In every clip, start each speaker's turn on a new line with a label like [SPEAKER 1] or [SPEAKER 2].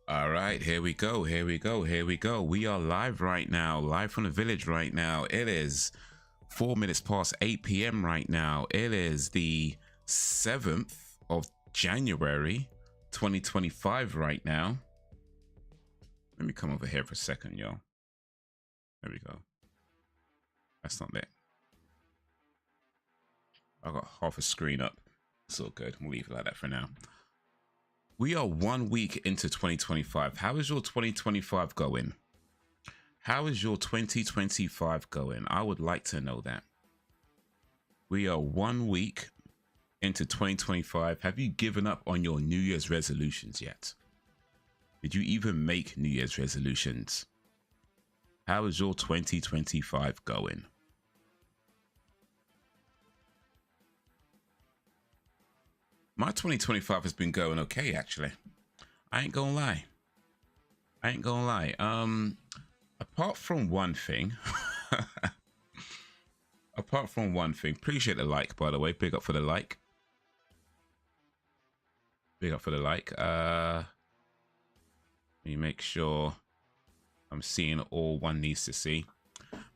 [SPEAKER 1] All right, here we go. We are live right now, live from the village right now. It is 4 minutes past 8 p.m. right now. It is the 7th of January, 2025 right now. Let me come over here for a second, y'all. There we go. That's not it. I got half a screen up. It's all good. We'll leave it like that for now. We are 1 week into 2025. How is your 2025 going? How is your 2025 going? I would like to know that. We are 1 week into 2025. Have you given up on your New Year's resolutions yet? Did you even make New Year's resolutions? How is your 2025 going? My 2025 has been going okay, actually. I ain't gonna lie. Apart from one thing, appreciate the like, by the way. Big up for the like. Let me make sure I'm seeing all one needs to see.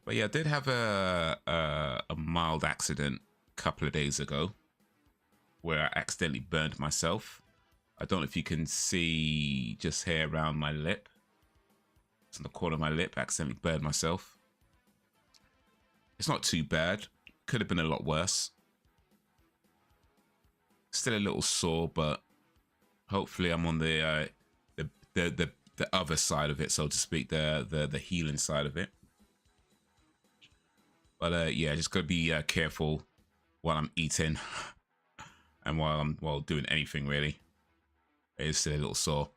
[SPEAKER 1] But yeah, I did have a mild accident a couple of days ago, where I accidentally burned myself. I don't know if you can see just hair around my lip. It's on the corner of my lip. I accidentally burned myself. It's not too bad. Could have been a lot worse. Still a little sore, but hopefully I'm on the other side of it, so to speak, the healing side of it. But yeah, just gotta be careful while I'm eating. And while I'm doing anything really, it's still a little sore.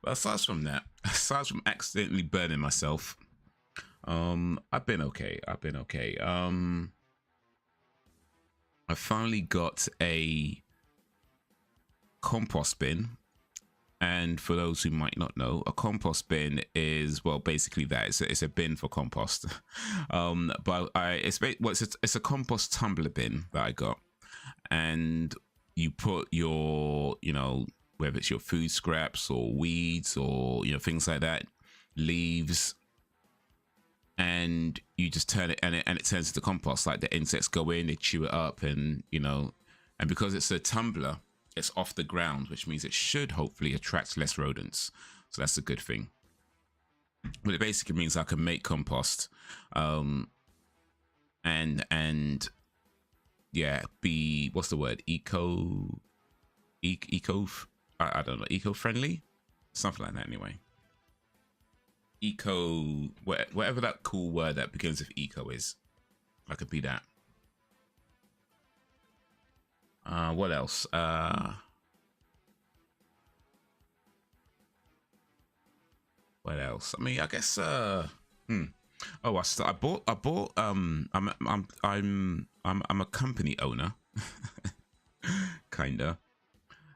[SPEAKER 1] But aside from that, aside from accidentally burning myself, I've been okay. I finally got a compost bin, and for those who might not know, a compost bin is, well, basically that. It's a bin for compost. But it's a compost tumbler bin that I got, and you put your, whether it's your food scraps or weeds or, things like that, leaves, and you just turn it and it turns into compost. Like the insects go in, they chew it up, and, and because it's a tumbler, it's off the ground, which means it should hopefully attract less rodents. So that's a good thing. But it basically means I can make compost, and yeah, be, what's the word, I don't know, eco-friendly, something like that. Anyway, whatever that cool word that begins with eco is, I could be that. What else? What else? I mean, I guess Oh, I bought. I'm a company owner, kinda.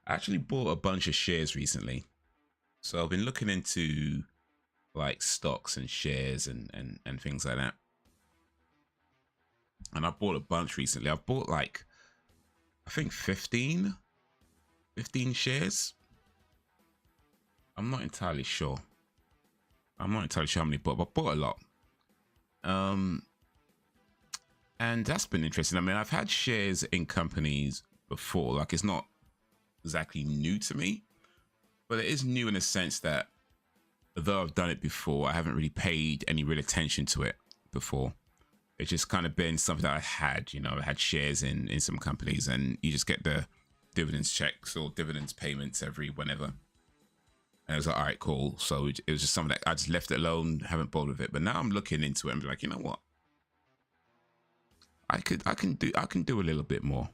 [SPEAKER 1] I actually bought a bunch of shares recently, so I've been looking into like stocks and shares and things like that. And I bought a bunch recently. I've bought like, I think 15 shares. I'm not entirely sure. How many, but I bought a lot. And that's been interesting. I mean, I've had shares in companies before. Like, it's not exactly new to me, but it is new in the sense that although I've done it before, I haven't really paid any real attention to it before. It's just kind of been something that I had, I had shares in some companies, and you just get the dividends checks or dividends payments every whenever. And I was like, all right, cool. So it was just something that I just left it alone, haven't bothered with it. But now I'm looking into it and be like, you know what? I can do a little bit more.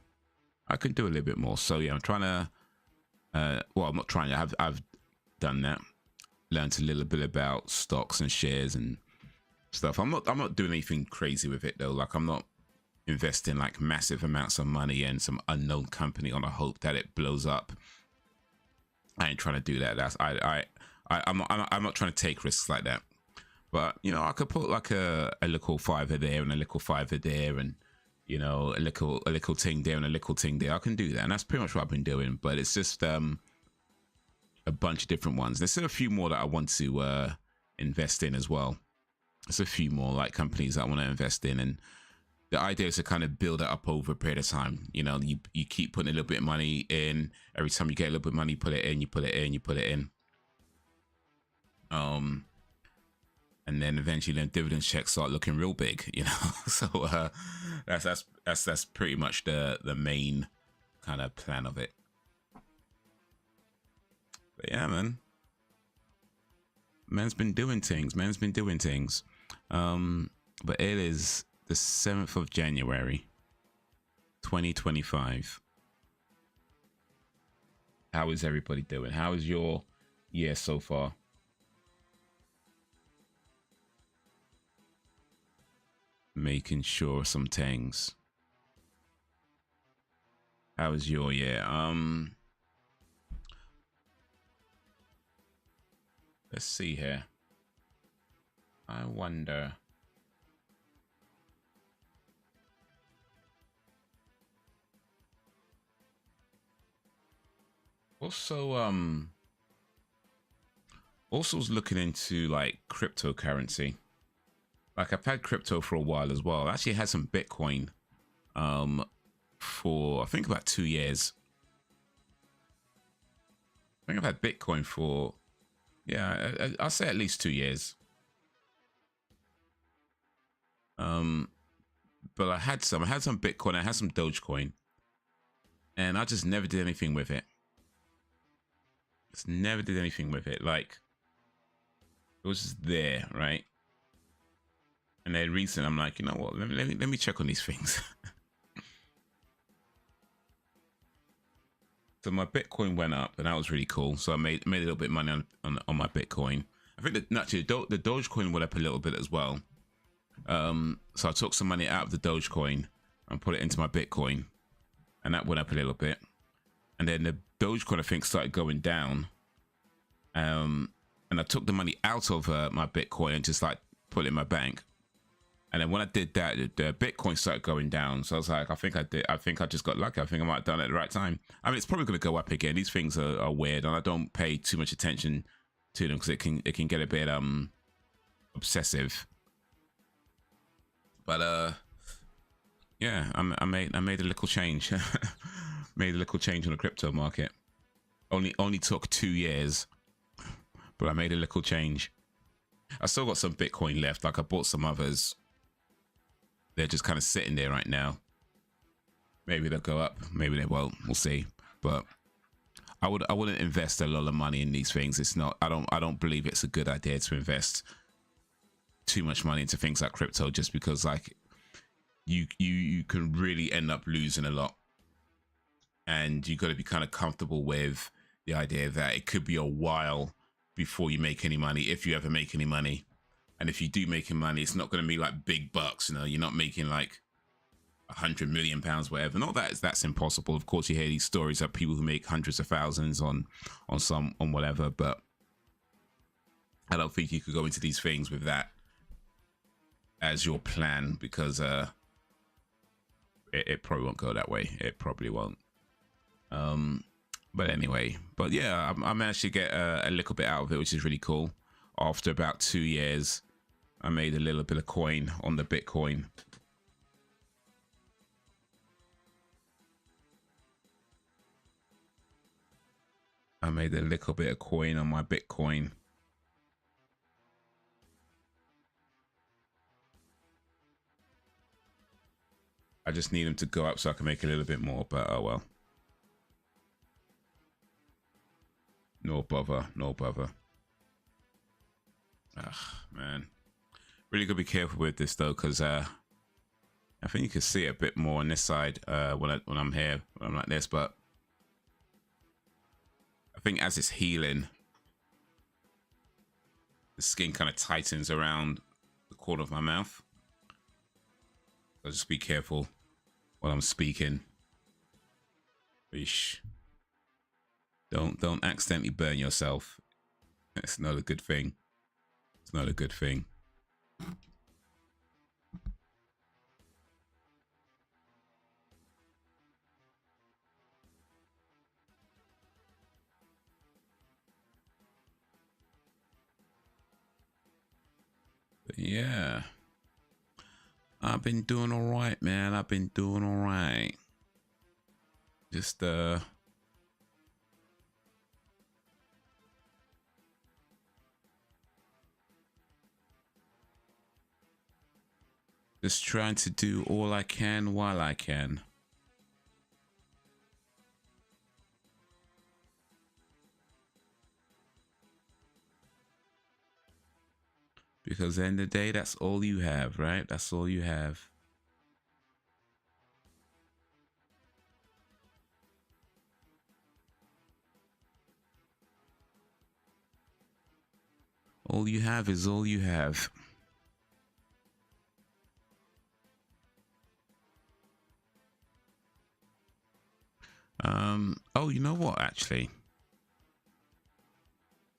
[SPEAKER 1] So yeah, I'm trying to, well, I'm not trying to, I've done that. Learned a little bit about stocks and shares and stuff. I'm not doing anything crazy with it though. Like, I'm not investing like massive amounts of money in some unknown company on a hope that it blows up. I ain't trying to do that. I'm not trying to take risks like that. But I could put like a little fiver there and a little fiver there, and a little ting there and a little ting there. I can do that, and that's pretty much what I've been doing. But it's just a a bunch of different ones. There's still a few more that I want to invest in as well. There's a few more like companies that I want to invest in, and the idea is to kind of build it up over a period of time. You know, you keep putting a little bit of money in. Every time you get a little bit of money, you put it in, you put it in, you put it in. And then eventually the dividend checks start looking real big, you know. So that's pretty much the main kind of plan of it. But yeah, man. Man's been doing things. Man's been doing things. But it is the 7th of January, 2025. How is everybody doing? How is your year so far? Making sure some things. How is your year? Let's see here. I wonder. Also was looking into like cryptocurrency. Like I've had crypto for a while as well. I actually had some Bitcoin for I think about 2 years. I think I've had Bitcoin for, yeah, I'll say at least 2 years. But I had some Bitcoin, I had some Dogecoin, and I just never did anything with it. Just never did anything with it. Like it was just there, right? And then recently, I'm like, you know what? Let me check on these things. So my Bitcoin went up, and that was really cool. So I made a little bit of money on my Bitcoin. I think that naturally the Dogecoin went up a little bit as well. So I took some money out of the Dogecoin and put it into my Bitcoin, and that went up a little bit. And then the Dogecoin, I think, started going down. And I took the money out of my Bitcoin and just like put it in my bank. And then when I did that, the Bitcoin started going down. So I was like, I think I just got lucky. I think I might have done it at the right time. I mean, it's probably going to go up again. These things are weird, and I don't pay too much attention to them because it can get a bit obsessive. But yeah, I made a little change. Made a little change on the crypto market. Only took 2 years, but I made a little change. I still got some Bitcoin left. Like I bought some others. They're just kind of sitting there right now. Maybe they'll go up. Maybe they won't. We'll see. But I wouldn't invest a lot of money in these things. It's not. I don't believe it's a good idea to invest too much money into things like crypto, just because like you can really end up losing a lot, and you got to be kind of comfortable with the idea that it could be a while before you make any money, if you ever make any money. And if you do make any money, it's not going to be like big bucks. You know, you're not making like £100 million, whatever. Not that that's impossible. Of course, you hear these stories of people who make hundreds of thousands on whatever, but I don't think you could go into these things with that as your plan, because it probably won't go that way. It probably won't. But anyway, but yeah, I managed to get a little bit out of it, which is really cool. After about 2 years, I made a little bit of coin on the Bitcoin. I made a little bit of coin on my Bitcoin. I just need them to go up so I can make a little bit more, but oh well. No bother, no bother. Ugh, man. Really gotta be careful with this though, because I think you can see it a bit more on this side when I'm here, when I'm like this, but I think as it's healing, the skin kind of tightens around the corner of my mouth. So just be careful while I'm speaking. Eesh. Don't accidentally burn yourself. It's not a good thing. It's not a good thing. But yeah, I've been doing all right, man. I've been doing all right. Just trying to do all I can while I can. Because at the end of the day, that's all you have, right? That's all you have. All you have is all you have. Oh, you know what, actually?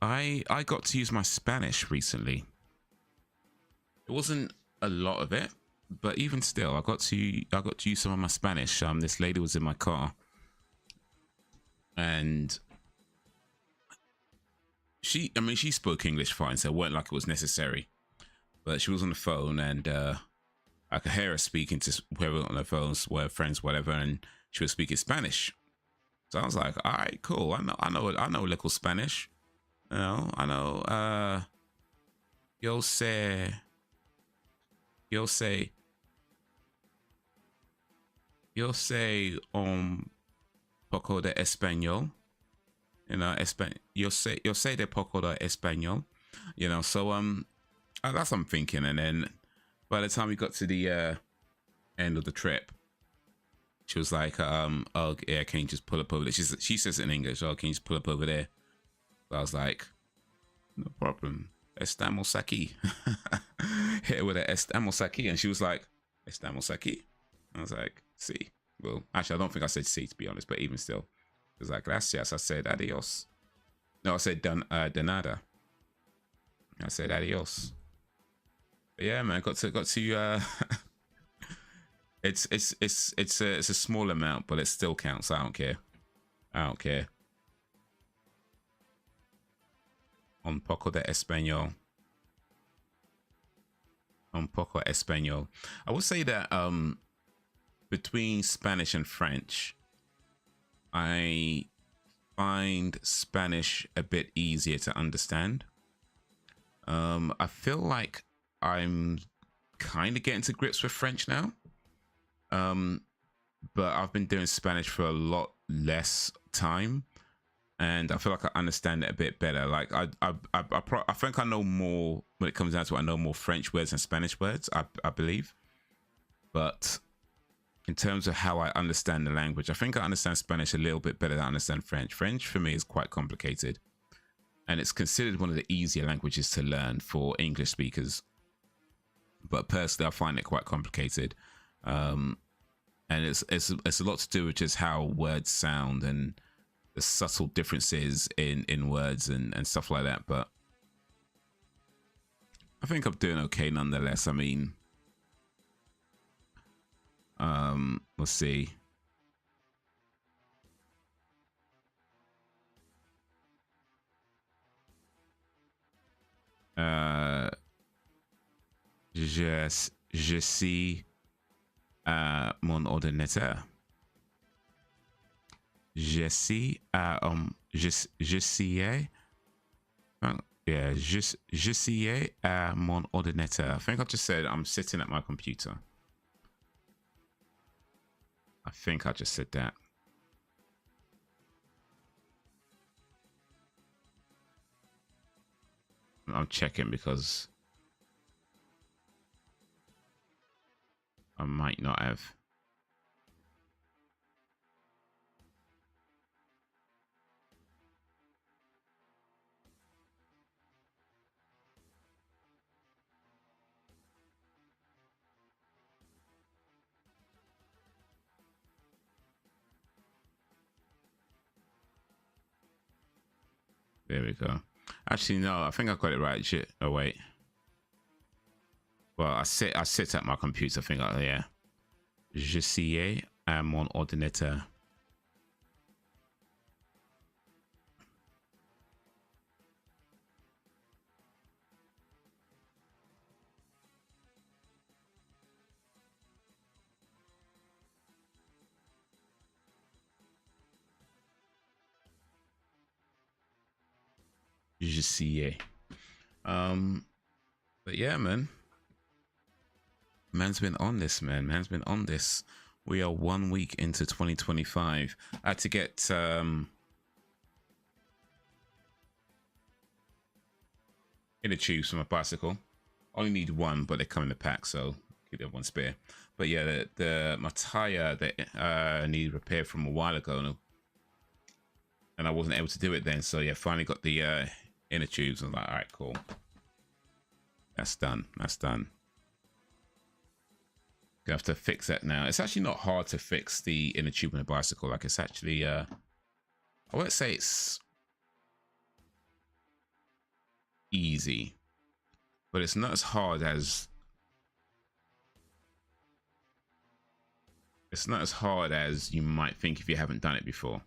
[SPEAKER 1] I got to use my Spanish recently. It wasn't a lot of it, but even still, I got to use some of my Spanish. This lady was in my car, and she spoke English fine, so it weren't like it was necessary. But she was on the phone, and I could hear her speaking to whoever on the phones, were friends, whatever, and she was speaking Spanish. So I was like, all right, cool. I know a little Spanish. You know, I know. Yo sé un poco de español. You know, yo sé de poco de español. You know, so that's what I'm thinking. And then by the time we got to the end of the trip, she was like, oh yeah, can you just pull up over there? She says it in English, oh, can you just pull up over there? So I was like, no problem. Estamos aquí. Hit her with a estamos aquí, and she was like, estamos aquí. I was like, sí. Well, actually, I don't think I said sí, to be honest, but even still, it was like, gracias. I said adios. No, I said de nada. I said adios. But yeah, man, got to it's a small amount, but it still counts. I don't care. I don't care. Un poco de español. Un poco español. I would say that between Spanish and French, I find Spanish a bit easier to understand. I feel like I'm kind of getting to grips with French now. But I've been doing Spanish for a lot less time, and I feel like I understand it a bit better. Like I think I know more when it comes down to it. I know more French words than Spanish words, I believe. But in terms of how I understand the language, I think I understand Spanish a little bit better than I understand French. French for me is quite complicated, and it's considered one of the easier languages to learn for English speakers. But personally, I find it quite complicated. And it's a lot to do with just how words sound and the subtle differences in words and stuff like that. But I think I'm doing okay nonetheless. I mean, let's see. Je suis à mon ordinateur. Je suis à je suis yeah, je suis à mon ordinateur. I think I just said I'm sitting at my computer. I think I just said that. I'm checking because I might not have. There we go. Actually, no, I think I got it right. Shit. Oh wait. Well, I sit at my computer. I think yeah. Je suis à mon ordinateur. Je sais. But yeah, man. Man's been on this, man. Man's been on this. We are 1 week into 2025. I had to get inner tubes for my bicycle. Only need one, but they come in the pack, so keep that one spare. But yeah, my tire that needed repair from a while ago, and I wasn't able to do it then. So yeah, finally got the inner tubes. I'm like, all right, cool. That's done. That's done. Gonna have to fix that now. It's actually not hard to fix the inner tube on a bicycle. Like, it's actually I won't say it's easy, but it's not as hard as you might think if you haven't done it before.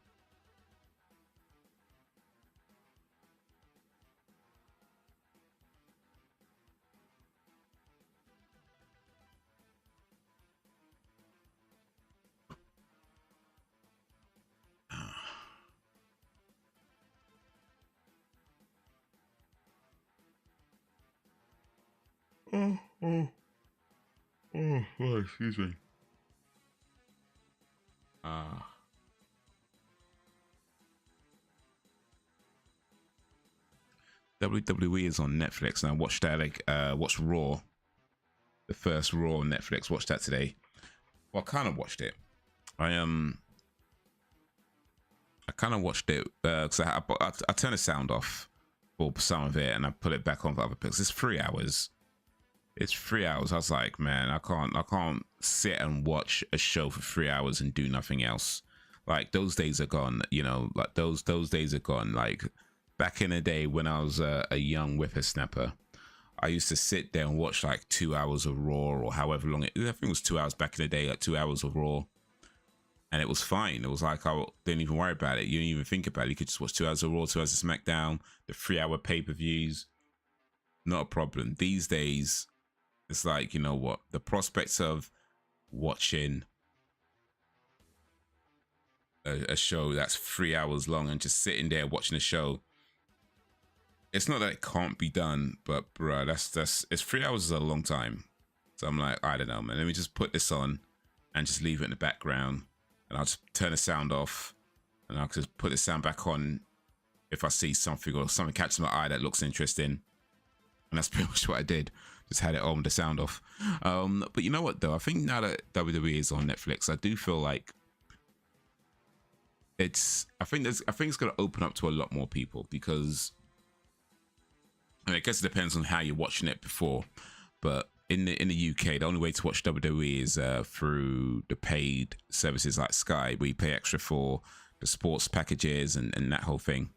[SPEAKER 1] Oh, excuse me. WWE is on Netflix, and I watched that. Watched Raw, the first Raw on Netflix. Watched that today. Well, I kind of watched it. I kind of watched it because I turned the sound off for some of it, and I put it back on for other bits. It's 3 hours. It's 3 hours. I was like, man, I can't sit and watch a show for 3 hours and do nothing else. Like, those days are gone, you know. Like, those days are gone. Like, back in the day when I was a young whippersnapper, I used to sit there and watch like 2 hours of Raw, or however long I think it was 2 hours back in the day, like 2 hours of Raw, and it was fine. It was like, I didn't even worry about it. You didn't even think about it. You could just watch 2 hours of Raw, 2 hours of SmackDown, the 3 hour pay-per-views. Not a problem. These days, it's like, you know what? The prospects of watching a show that's 3 hours long and just sitting there watching a show, it's not that it can't be done, but bruh, it's 3 hours is a long time. So I'm like, I don't know, man. Let me just put this on and just leave it in the background, and I'll just turn the sound off, and I'll just put the sound back on if I see something or something catches my eye that looks interesting. And that's pretty much what I did. Just had it on with the sound off. But you know what though? I think now that WWE is on Netflix, I do feel like I think it's gonna open up to a lot more people, because I guess it depends on how you're watching it before. But in the UK, the only way to watch WWE is through the paid services like Sky, where you pay extra for the sports packages and that whole thing.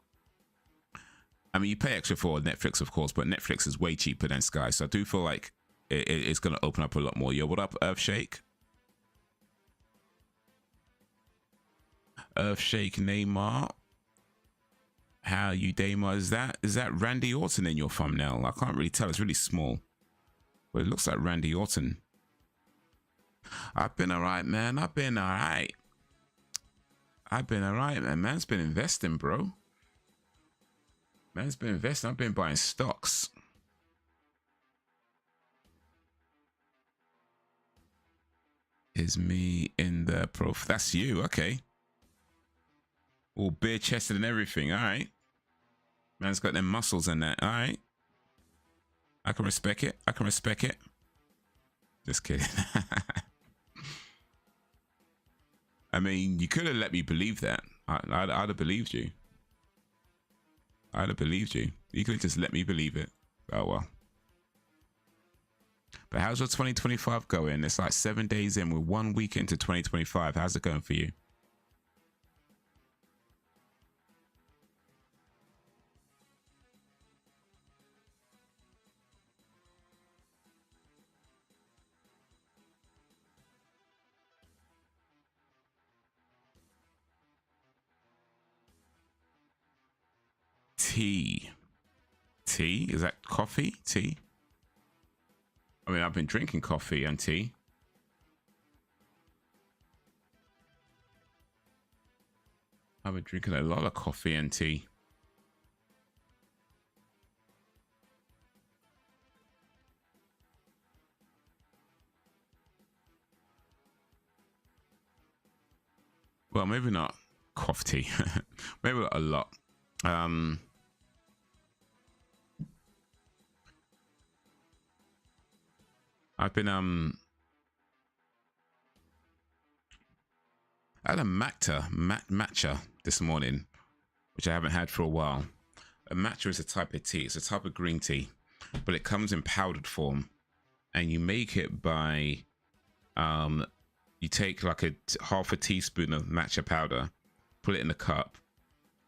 [SPEAKER 1] I mean, you pay extra for Netflix, of course, but Netflix is way cheaper than Sky. So I do feel like it's going to open up a lot more. Yo, what up, Earthshake? Earthshake Neymar. How you, Neymar? Is that Randy Orton in your thumbnail? I can't really tell. It's really small. But it looks like Randy Orton. I've been alright, man. I've been alright, man. Man's been investing, bro. Man's been investing. I've been buying stocks. Is me in the prof? That's you, okay. All bare chested and everything. All right. Man's got them muscles in that. All right. I can respect it. I can respect it. Just kidding. I mean, you could have let me believe that. I'd have believed you. I'd have believed you. You could have just let me believe it. Oh, well. But how's your 2025 going? It's like 7 days in. We're 1 week into 2025. How's it going for you? Tea. Tea? Is that coffee? Tea? I mean, I've been drinking coffee and tea. I've been drinking a lot of coffee and tea. Well, maybe not coffee tea. Maybe not a lot. I've been I had a matcha this morning, which I haven't had for a while. A matcha is a type of tea. It's a type of green tea, but it comes in powdered form, and you make it by you take like half a teaspoon of matcha powder, put it in a cup,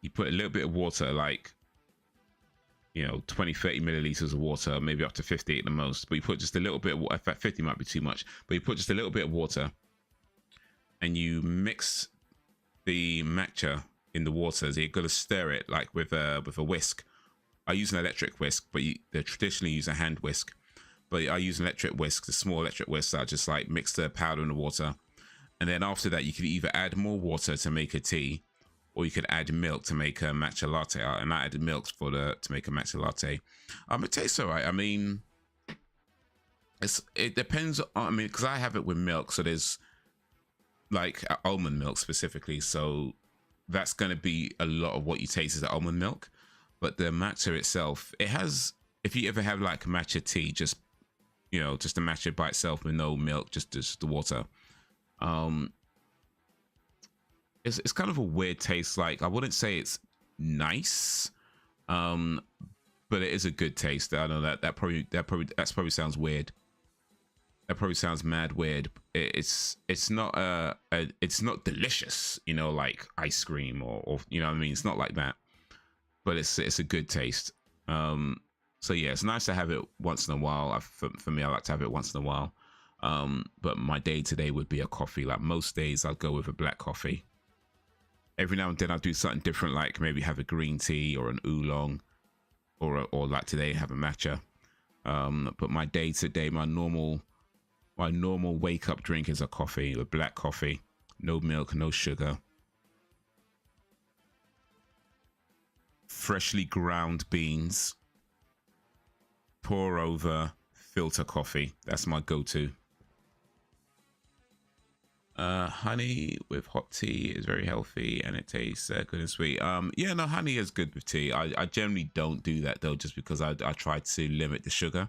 [SPEAKER 1] you put a little bit of water, like 20-30 milliliters of water, maybe up to 50 at the most, but you put just a little bit of water. In fact, 50 might be too much, but you put just a little bit of water and you mix the matcha in the water. So you've got to stir it like with a whisk. I use an electric whisk, but they traditionally use a hand whisk, but I use an electric whisk, the small electric whisk. So I just like mix the powder in the water, and then after that you can either add more water to make a tea, or you could add milk to make a matcha latte. And I added milk to make a matcha latte. It tastes all right. I mean, it depends on, because I have it with milk, so there's like almond milk specifically, so that's going to be a lot of what you taste is the almond milk. But the matcha itself, it has, if you ever have like matcha tea, just just the matcha by itself with no milk, just the water, it's kind of a weird taste. Like, I wouldn't say it's nice, but it is a good taste. I know that probably sounds weird. That probably sounds mad weird. It's not it's not delicious, like ice cream or what I mean. It's not like that, but it's a good taste. So yeah, it's nice to have it once in a while. For me, I like to have it once in a while. But my day today would be a coffee. Like most days, I'll go with a black coffee. Every now and then I'll do something different, like maybe have a green tea or an oolong, or like today have a matcha. But my day to day, my normal wake up drink is a coffee, a black coffee, no milk, no sugar, freshly ground beans, pour over, filter coffee. That's my go-to. Honey with hot tea is very healthy and it tastes good and sweet. Yeah, no, honey is good with tea. I generally don't do that though, just because I try to limit the sugar.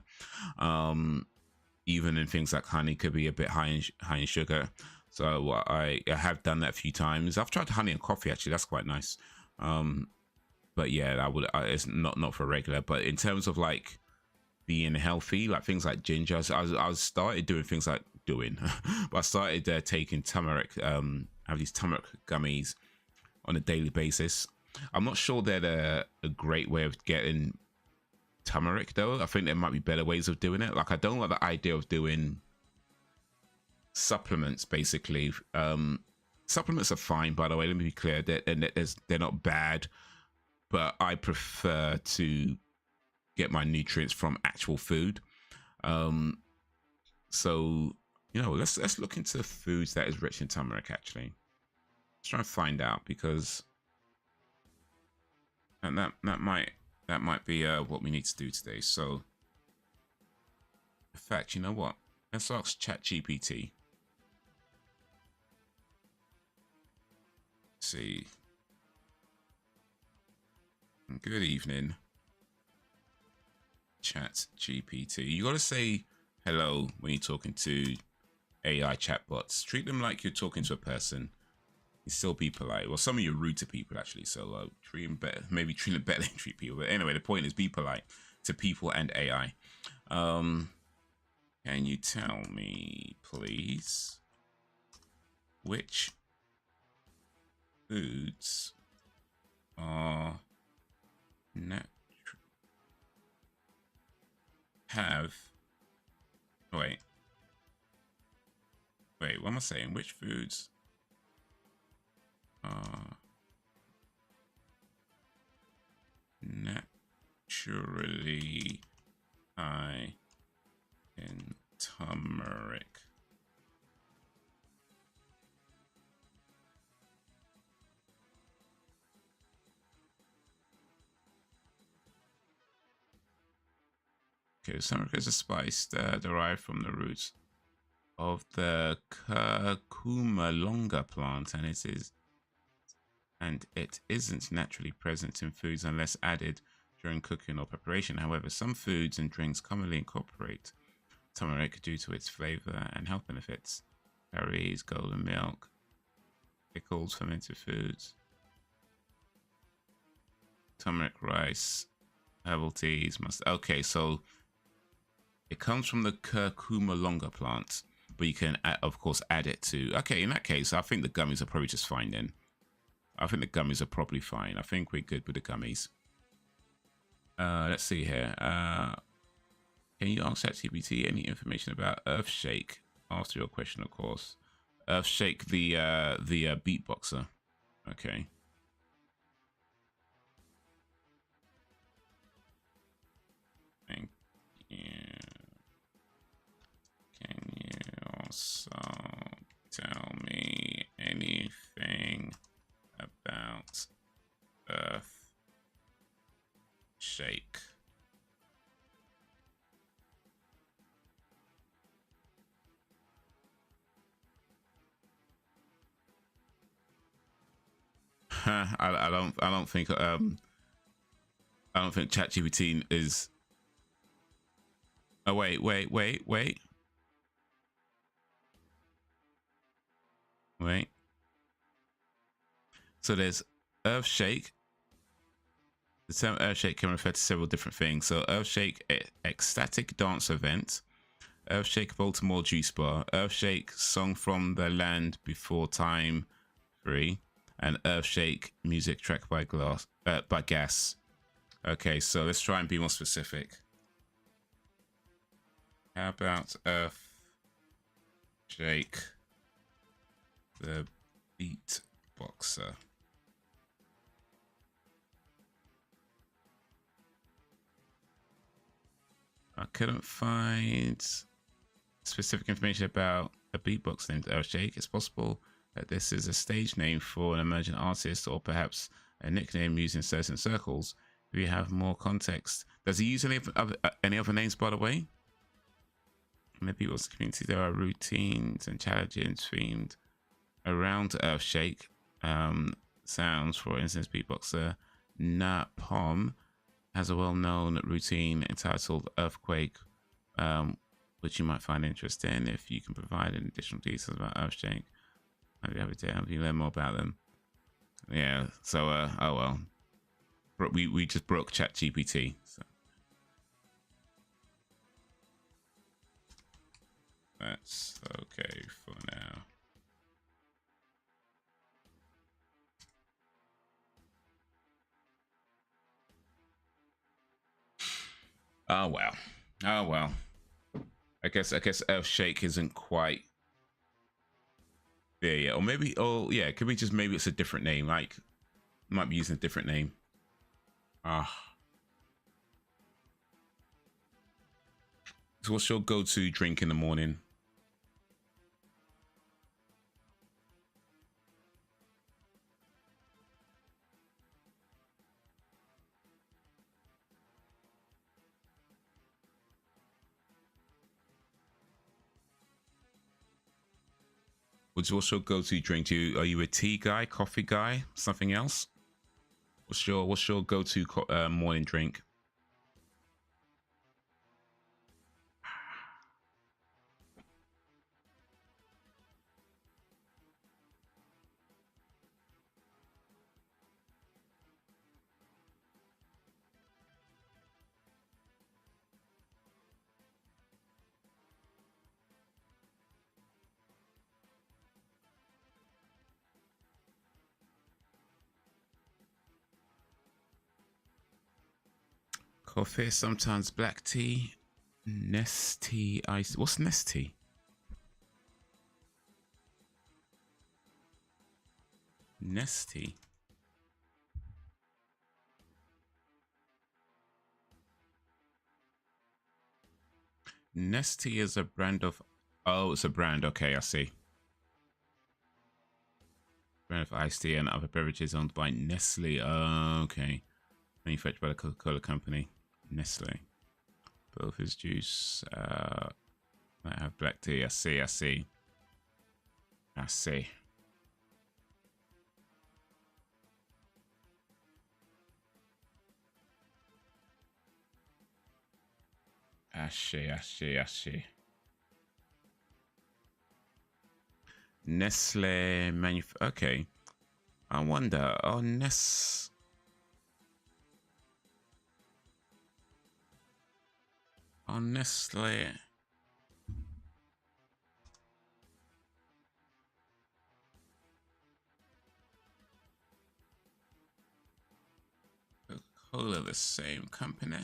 [SPEAKER 1] Even in things like honey could be a bit high in sugar. So I have done that a few times. I've tried honey and coffee actually. That's quite nice. But yeah, it's not for regular. But in terms of like being healthy, like things like ginger, I started doing things like but I started taking turmeric. I have these turmeric gummies on a daily basis. I'm not sure they're a great way of getting turmeric though. I think there might be better ways of doing it. Like, I don't like the idea of doing supplements basically. Supplements are fine, by the way, let me be clear. They're not bad, but I prefer to get my nutrients from actual food. So let's look into foods that is rich in turmeric. Actually, let's try and find out, because and that might be what we need to do today. So, in fact, you know what? Let's ask ChatGPT. See. Good evening, ChatGPT. You got to say hello when you're talking to AI chatbots. Treat them like you're talking to a person. You still be polite. Well, some of you are rude to people actually, so treat them better. Maybe treat them better than treat people. But anyway, the point is, be polite to people and AI. Can you tell me, please, which foods are wait, what am I saying? Which foods are naturally high in turmeric? Okay, turmeric is a spice derived from the roots of the curcuma longa plant, and it is and it isn't naturally present in foods unless added during cooking or preparation. However, some foods and drinks commonly incorporate turmeric due to its flavor and health benefits. Curries, golden milk, pickles, fermented foods, turmeric rice, herbal teas. Okay, so it comes from the curcuma longa plant, but you can, of course, add it to. Okay, in that case, I think the gummies are probably just fine then. I think the gummies are probably fine. I think we're good with the gummies. Let's see here. Can you ask ChatGPT any information about Earthshake? After your question, of course. Earthshake, the beatboxer. Okay. Thank you. Can you also tell me anything about Earthshake? I don't think ChatGPT is. Oh wait. So there's Earthshake. The term Earthshake can refer to several different things. So Earthshake ecstatic dance event, Earthshake Baltimore Juice Bar, Earthshake Song from the Land Before Time 3, and Earthshake music track by Gas. Okay, so let's try and be more specific. How about Earthshake the beatboxer? I couldn't find specific information about a beatbox named Earthshake. It's possible that this is a stage name for an emerging artist, or perhaps a nickname used in certain circles. If you have more context, does he use any other names, by the way? In the beatbox community, there are routines and challenges themed around Earthshake sounds. For instance, beatboxer Napom has a well-known routine entitled Earthquake, which you might find interesting. If you can provide any additional details about Earthshake, I'd be happy to help you learn more about them. Yeah, so oh well, we just broke ChatGPT. So that's okay for now. Oh well. I guess Earthshake isn't quite there yet, or maybe. Oh yeah, could we just maybe it's a different name? Like, might be using a different name. So what's your go-to drink in the morning? What's your go-to drink? Are you a tea guy, coffee guy, something else? What's your go-to morning drink? Coffee, sometimes black tea, Nestea ice. What's Nestea? Nestea. Nestea is a brand of. Oh, it's a brand. Okay, I see. Brand of iced tea and other beverages owned by Nestle. Okay, manufactured by the Coca-Cola Company. Nestle. Both is juice. Might have black tea. I see. Ashe. Nestle okay. I wonder, oh, Nestle. Coca-Cola, the same company.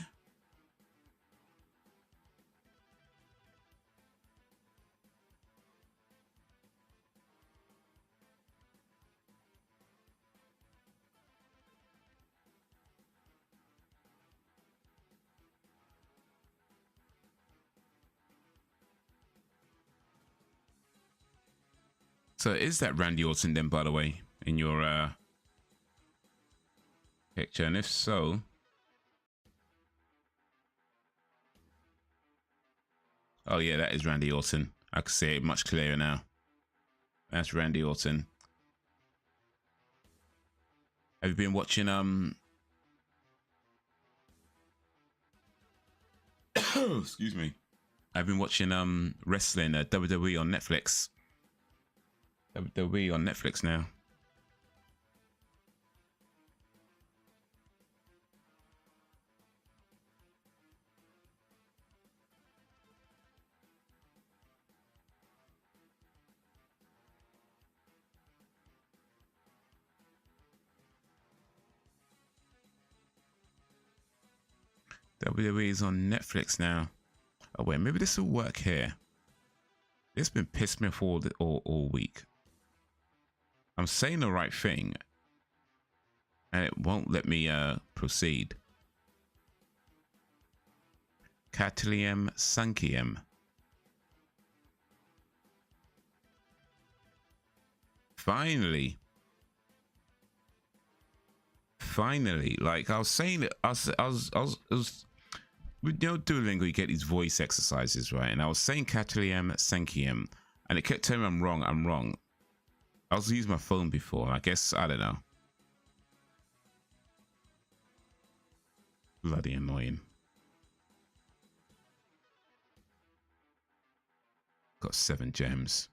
[SPEAKER 1] So is that Randy Orton then, by the way, in your picture? And if so, oh yeah, that is Randy Orton. I can see it much clearer now. That's Randy Orton. Have you been watching excuse me. I've been watching wrestling, WWE on Netflix. WWE on Netflix now. WWE is on Netflix now. Oh wait, maybe this will work here. It's been pissed me off all week. I'm saying the right thing, and it won't let me proceed. Catilium Sankium. Finally, like I was saying, I was with Duolingo, you get these voice exercises, right? And I was saying Catilium Sankium, and it kept telling me I'm wrong. I was using my phone before. I guess, I don't know. Bloody annoying. Got 7 gems.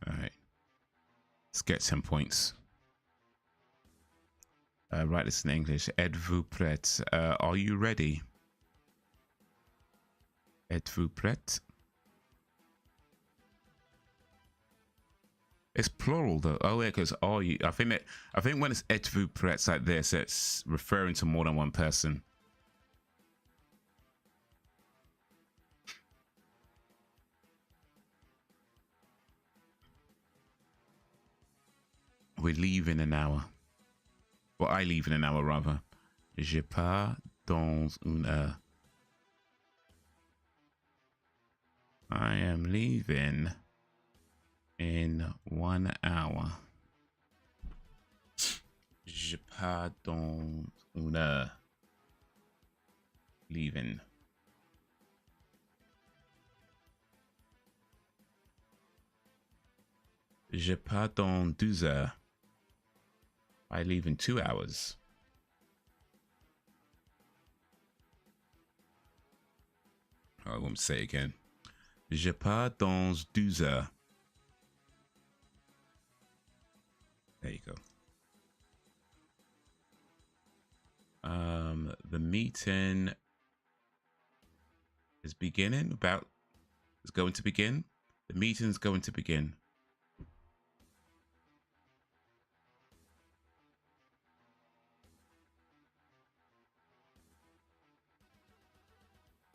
[SPEAKER 1] All right. Let's get 10 points. Write this in English. Êtes-vous prêt? Are you ready? Êtes-vous prêt? It's plural though. Oh yeah, because are you? I think when it's êtes-vous prêt like this, it's referring to more than one person. We leave in an hour. Well, I leave in an hour rather. Je pars dans une heure. I am leaving in 1 hour. Je pars dans une heure. Leaving. Je pars dans 2 heures. I leave in 2 hours. I won't say it again. Je pars dans 2 heures. There you go. The meeting is beginning. Is going to begin. The meeting's going to begin.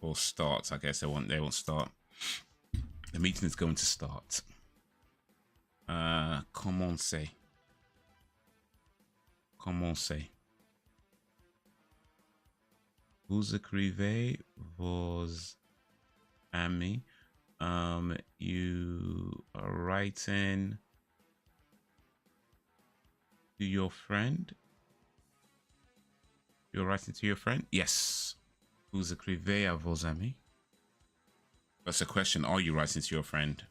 [SPEAKER 1] Or start. I guess they won't start. The meeting is going to start. Commencer. Vous écrivez vos amis. You are writing to your friend. You're writing to your friend? Yes. Vous écrivez à vos amis. That's a question. Are you writing to your friend?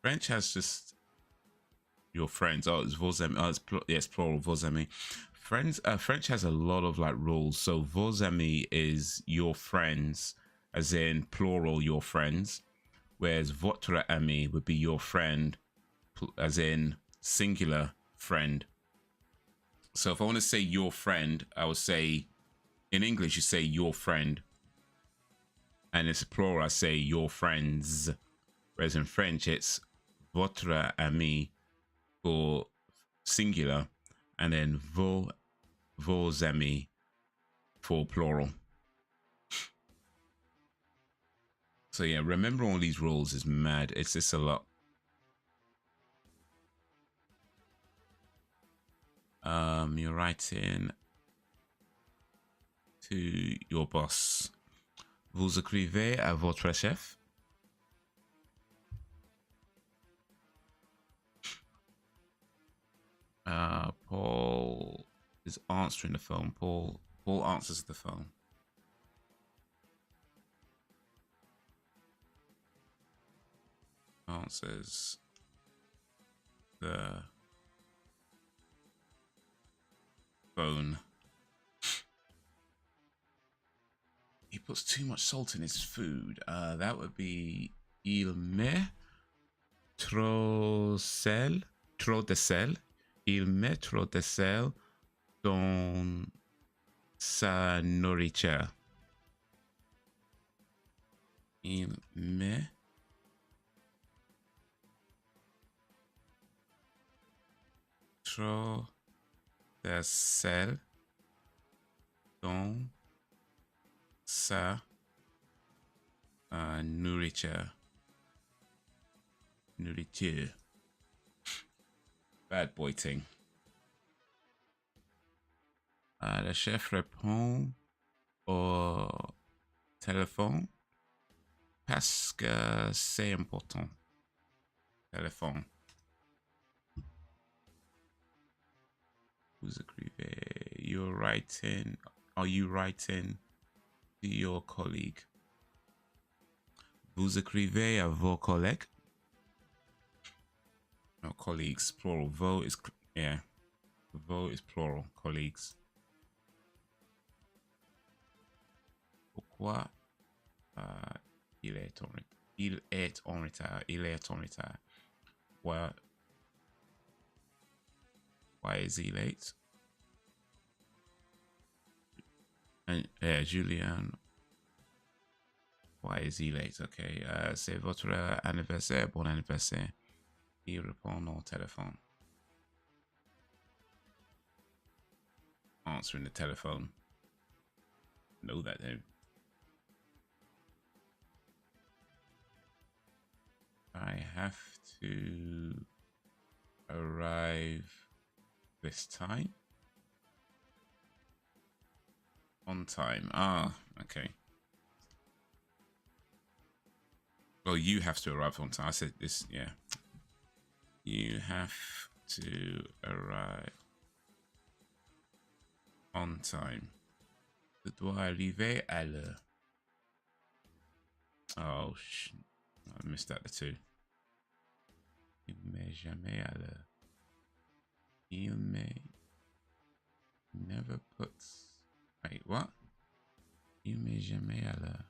[SPEAKER 1] French has just your friends. Oh, it's vos amis. Oh, it's plural, vos amis. Friends. French has a lot of like rules. So vos amis is your friends, as in plural, your friends. Whereas votre ami would be your friend, as in singular friend. So if I want to say your friend, I would say, in English, you say your friend. And it's plural, I say your friends. Whereas in French, it's votre ami for singular, and then vos amis for plural. So yeah, remember all these rules is mad. It's just a lot. You're writing to your boss. Vous écrivez à votre chef. Paul is answering the phone. Paul answers the phone. Answers the phone. He puts too much salt in his food. That would be il met trop de sel. Il met trop de sel dans sa nourriture. Il met trop de sel dans sa nourriture. Nourriture. Bad boy ting. Le chef répond au téléphone parce que c'est important. Téléphone. Vous écrivez. You're writing. Are you writing to your colleague? Vous écrivez à vos collègues. No, colleagues, plural. Vos is, yeah. Vos is plural. Colleagues. Pourquoi il est en retard? Il est en retard. Il est en retard. Why is he late? And Julian. Why is he late? Okay. C'est votre anniversaire. Bon anniversaire. Il répond au téléphone. Answering the telephone. Know that name. I have to arrive this time. On time. Ah, okay. Well, you have to arrive on time. I said this, yeah. You have to arrive on time. Je dois arriver à l'heure. Oh, I missed out the two. Il met jamais à l'heure. Il met never puts. Wait, what? Il met jamais à l'heure.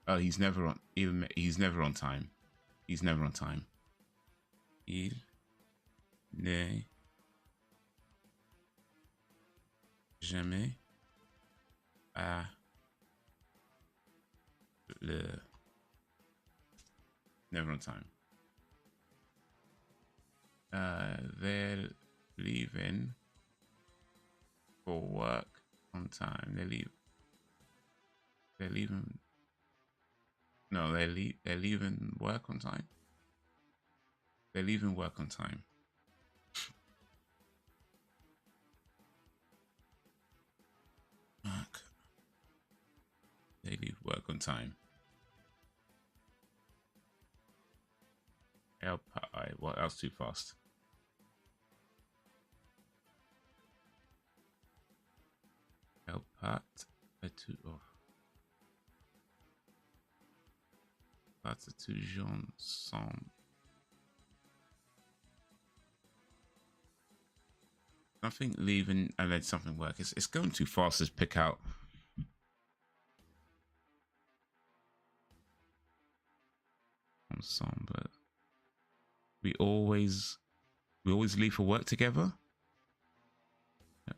[SPEAKER 1] Oh, he's never on. He's never on time. He's never on time. Il n'est jamais à l'heure. Never on time. They're leaving for work on time. They're leaving. No, they're leaving work on time. They're leaving work on time. Fuck. They leave work on time. What else too fast? Help part too off. Pas toujours ensemble. Nothing leaving and then something work. It's going too fast to pick out. Ensemble. We always leave for work together. Yeah.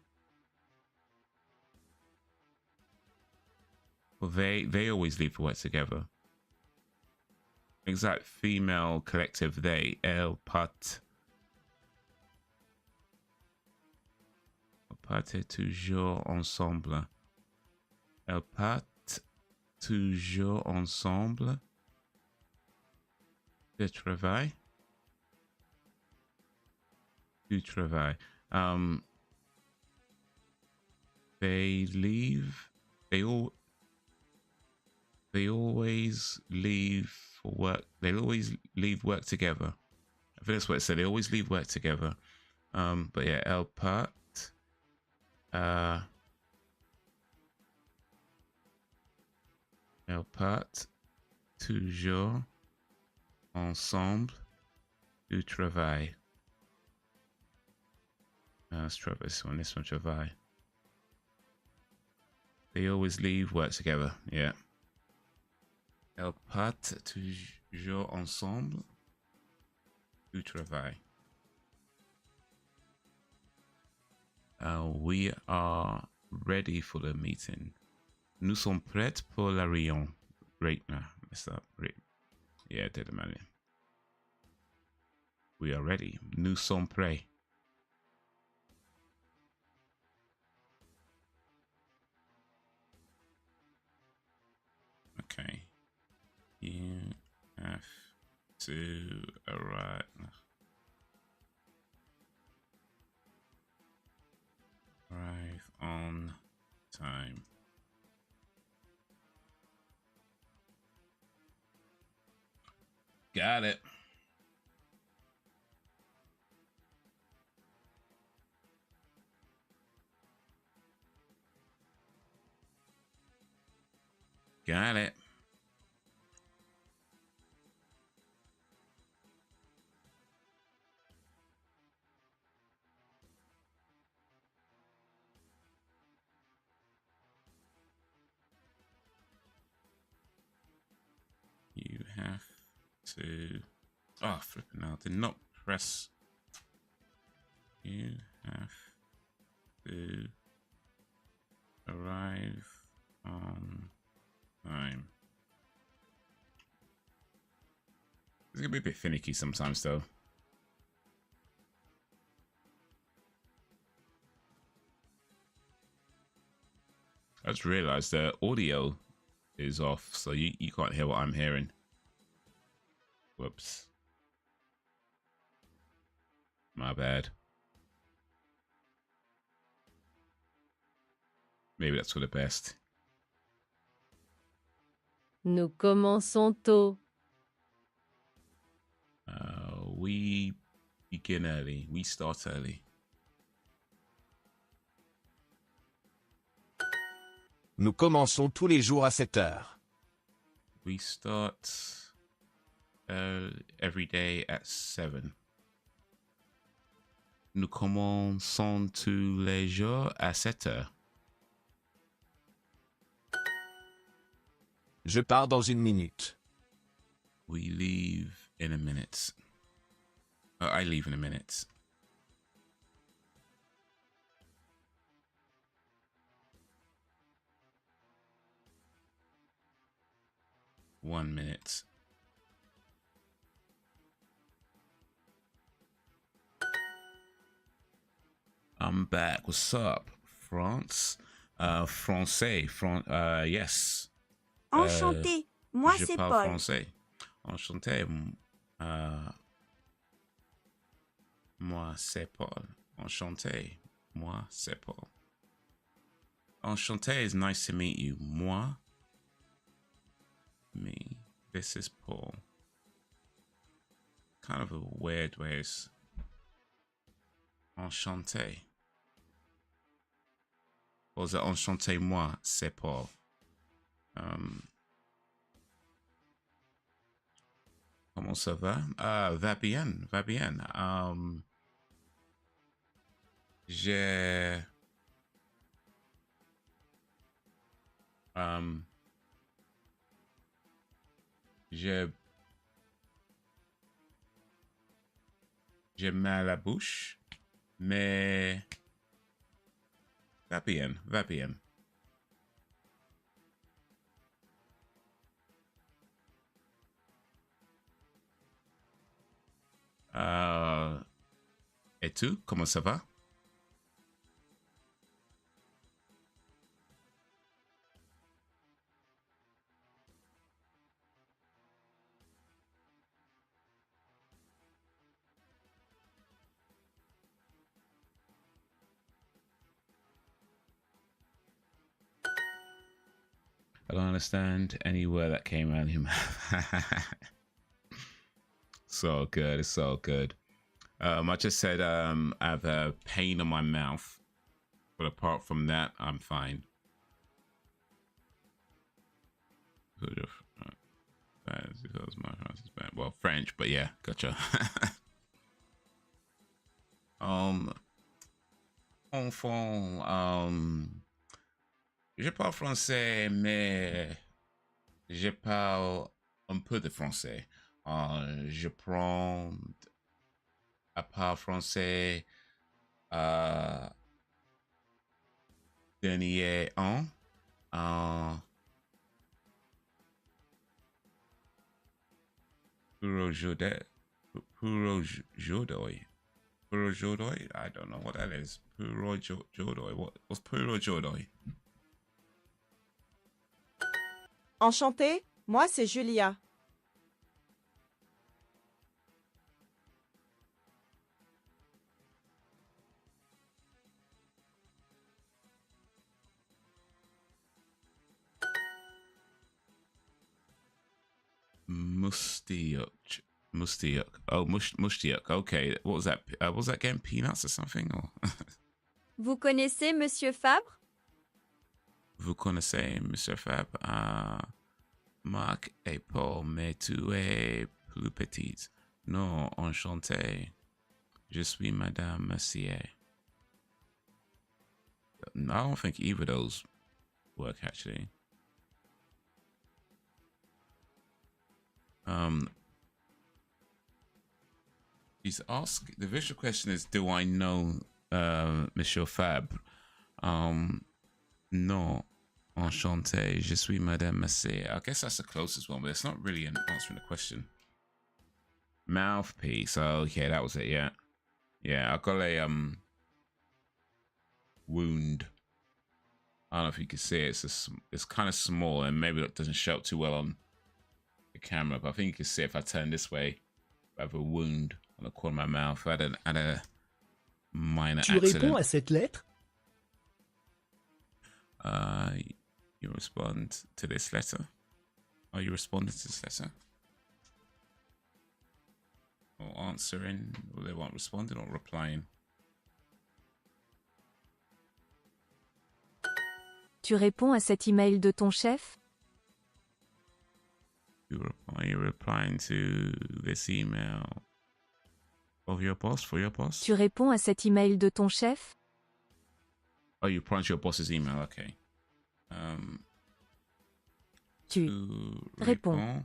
[SPEAKER 1] Well, they always leave for work together. Exact female collective. They elles partent toujours ensemble. Elles partent toujours ensemble. De travail. Du travail. They leave. They always leave for work. They always leave work together. I think that's what it said. They always leave work together. But yeah, elles partent. Elles partent toujours ensemble du travail. Let's try this one. This one, travail. They always leave work together. Yeah. Elles partent toujours ensemble du travail. We are ready for the meeting. Nous sommes prêts pour la réunion. Great. Messed up. Great. Yeah, did it, man. We are ready. Nous sommes prêts. Okay. You have to arrive on time. Got it. Got it. You have to. Oh, flipping out. Did not press. You have to arrive on time. It's gonna be a bit finicky sometimes, though. I just realized the audio is off, so you can't hear what I'm hearing. Whoops. My bad. Maybe that's for the best.
[SPEAKER 2] Nous commençons tôt.
[SPEAKER 1] We begin early. We start early.
[SPEAKER 3] Nous commençons tous les jours à 7 heures.
[SPEAKER 1] We start every day at 7. Nous commençons tous les jours à 7 heures.
[SPEAKER 3] Je pars dans 1 minute.
[SPEAKER 1] We leave in a minute. I leave in a minute. One minute. I'm back. What's up, France? Français. Yes.
[SPEAKER 4] Enchanté. Moi,
[SPEAKER 1] Je
[SPEAKER 4] c'est
[SPEAKER 1] parle
[SPEAKER 4] Paul.
[SPEAKER 1] français. Enchanté. Moi, c'est Paul. Enchanté. Moi, c'est Paul. Enchanté is nice to meet you. Moi. Me. This is Paul. Kind of a weird way. It's enchanté. Or is it enchanté moi, c'est Paul? Comment ça va? Va bien, va bien. J'ai j'ai j'ai mal à la bouche, mais va bien, va bien. Et tu, comment ça va? I don't understand any word that came out of your mouth. So good, it's so good. I just said I have a pain in my mouth, but apart from that, I'm fine. Well, French, but yeah, gotcha. Enfant, je parle français, mais je parle un peu de français. Je prends à part français dernier an. Pour aujourd'hui. I don't know what that is. What's pour aujourd'hui?
[SPEAKER 4] Enchanté, moi c'est Julia.
[SPEAKER 1] Mustiuk. Oh, mustiuk. Okay, what was that? Was that getting peanuts or something? Or
[SPEAKER 4] Vous connaissez Monsieur Fabre?
[SPEAKER 1] vous connaissez Monsieur Fab? Marc et Paul, mais tu es plus petite. Non, enchanté. Je suis Madame Mercier. I don't think either of those work actually. He's asked. The visual question is, do I know Monsieur Fab? No. Enchanté. Je suis Madame Mercier. I guess that's the closest one, but it's not really answering the question. Mouthpiece. Oh, okay, that was it. Yeah, yeah. I got a wound. I don't know if you can see it. It's kind of small, and maybe it doesn't show up too well on the camera. But I think you can see if I turn this way, I have a wound on the corner of my mouth. I had a minor
[SPEAKER 5] Tu
[SPEAKER 1] accident.
[SPEAKER 5] réponds à cette lettre?
[SPEAKER 1] You respond to this letter. Are you responding to this letter? Or answering? Or they want responding or replying?
[SPEAKER 6] Tu réponds à cet email de ton chef?
[SPEAKER 1] Are you replying to this email of your boss, for your boss?
[SPEAKER 6] Tu réponds à cet email de ton chef?
[SPEAKER 1] Oh, you replying to your boss's email, okay.
[SPEAKER 6] Tu réponds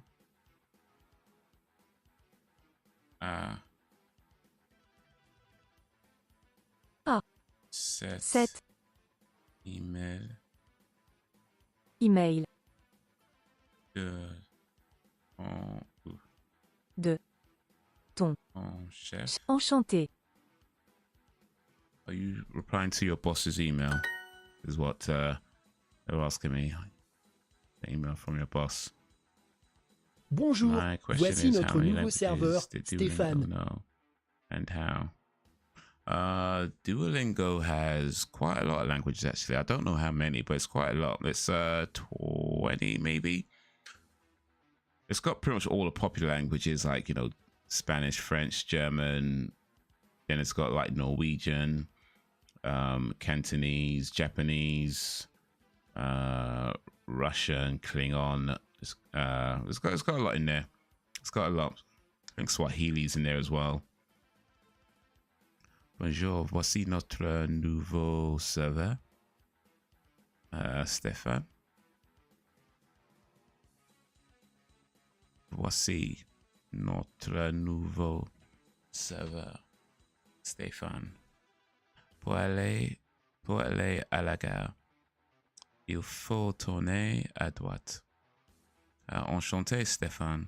[SPEAKER 1] à
[SPEAKER 6] cet
[SPEAKER 1] email
[SPEAKER 6] email
[SPEAKER 1] de
[SPEAKER 6] ton
[SPEAKER 1] chef.
[SPEAKER 6] Enchanté.
[SPEAKER 1] Are you replying to your boss's email? Is what they're asking me. The email from your boss.
[SPEAKER 5] Bonjour,
[SPEAKER 1] My question
[SPEAKER 5] voici
[SPEAKER 1] is, how
[SPEAKER 5] notre
[SPEAKER 1] many
[SPEAKER 5] nouveau
[SPEAKER 1] languages
[SPEAKER 5] serveur,
[SPEAKER 1] did Duolingo
[SPEAKER 5] Stéphane.
[SPEAKER 1] know and how? Duolingo has quite a lot of languages actually. I don't know how many, but it's quite a lot. It's 20 maybe. It's got pretty much all the popular languages like, you know, Spanish, French, German. Then it's got like Norwegian, Cantonese, Japanese, Russian, Klingon. It's got a lot in there. It's got a lot. think Swahili's in there as well. Bonjour, voici notre nouveau serveur. Stéphane. Voici notre nouveau serveur. Stéphane. Pour aller à la gare, il faut tourner à droite. Enchanté, Stéphane.